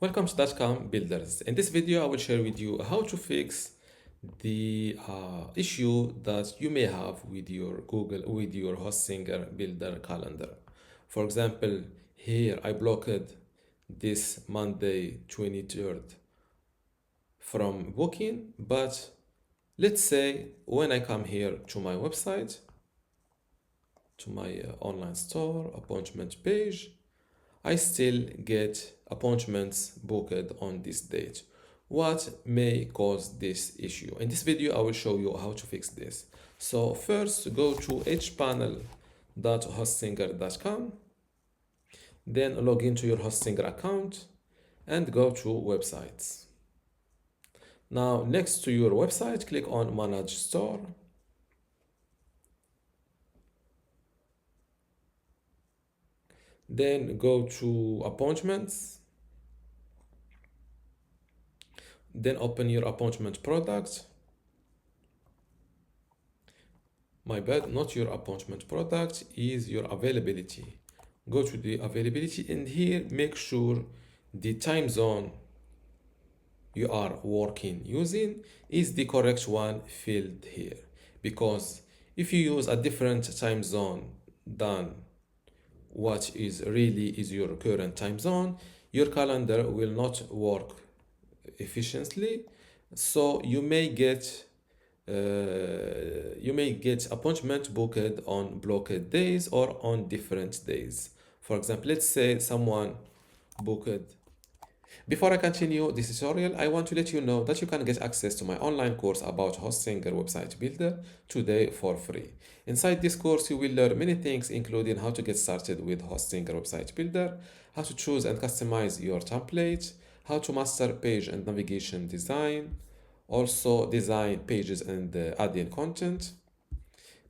Welcome to dotcom.builders. In this video, I will share with you how to fix the issue that you may have with your Hostinger builder calendar. For example, here I blocked this Monday 23rd from booking, but let's say when I come here to my website, to my online store appointment page, I still get appointments booked on this date. What may cause this issue? In this video, I will show you how to fix this. So first, go to hpanel.hostinger.com, then log into your Hostinger account and go to websites. Now, next to your website, click on Manage Store. Then go to Appointments. Then open your appointment product. My bad, not your appointment product, is your availability. Go to the availability and here make sure the time zone you are working using is the correct one filled here. Because if you use a different time zone than what is your current time zone, your calendar will not work efficiently, so you may get appointment booked on blocked days or on different days. For example, let's say someone booked. Before I continue this tutorial, I want to let you know that you can get access to my online course about Hostinger website builder today for free. Inside this course, you will learn many things, including how to get started with Hostinger website builder, how to choose and customize your template, how to master page and navigation design, also design pages and add in content,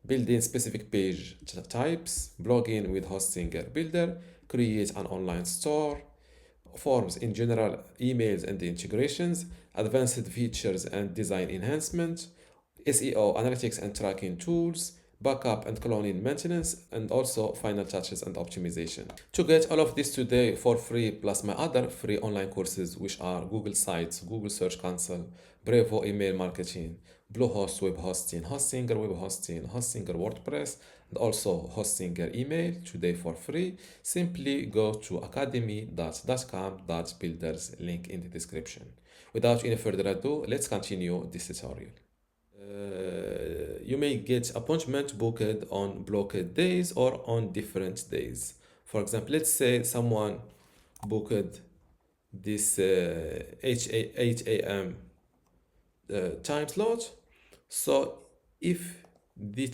building specific page types, blogging with Hostinger builder, create an online store, forms in general, emails and integrations, advanced features and design enhancement, SEO, analytics and tracking tools, backup and cloning maintenance, and also final touches and optimization. To get all of this today for free, plus my other free online courses, which are Google Sites, Google Search Console, Brevo email marketing, Bluehost web hosting, Hostinger web hosting, Hostinger WordPress, and also Hostinger email today for free, simply go to academy.dotcom.builders, link in the description. Without any further ado, let's continue this tutorial. You may get appointment booked on blocked days or on different days. For example, let's say someone booked this 8 a.m. Time slot. So if the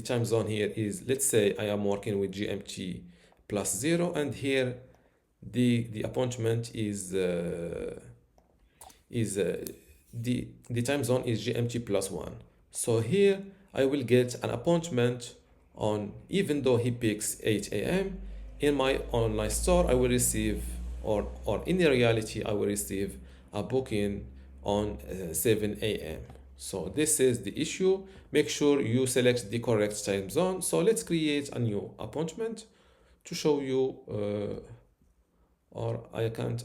time zone here is, let's say I am working with GMT +0, and here the appointment is the time zone is GMT +1. So here I will get an appointment on, even though he picks 8 a.m. in my online store, I will receive, or in reality, I will receive a booking on 7 a.m. So this is the issue. Make sure you select the correct time zone. So let's create a new appointment to show you, or I can't.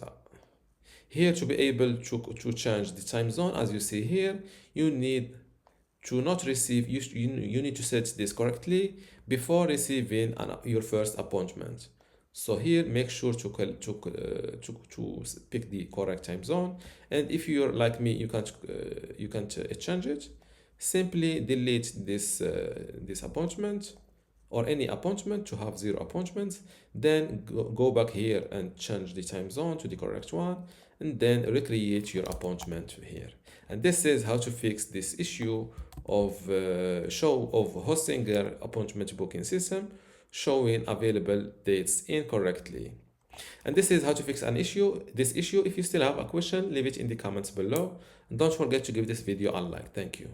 Here, to be able to change the time zone, as you see here, you need to not receive, you need to set this correctly before receiving your first appointment. So here, make sure to pick the correct time zone. And if you're like me, you can't change it. Simply delete this appointment or any appointment to have 0 appointments. Then go back here and change the time zone to the correct one, and then recreate your appointment here. And this is how to fix this issue of Hostinger appointment booking system showing available dates incorrectly. And this is how to fix this issue. If you still have a question, leave it in the comments below. And don't forget to give this video a like. Thank you.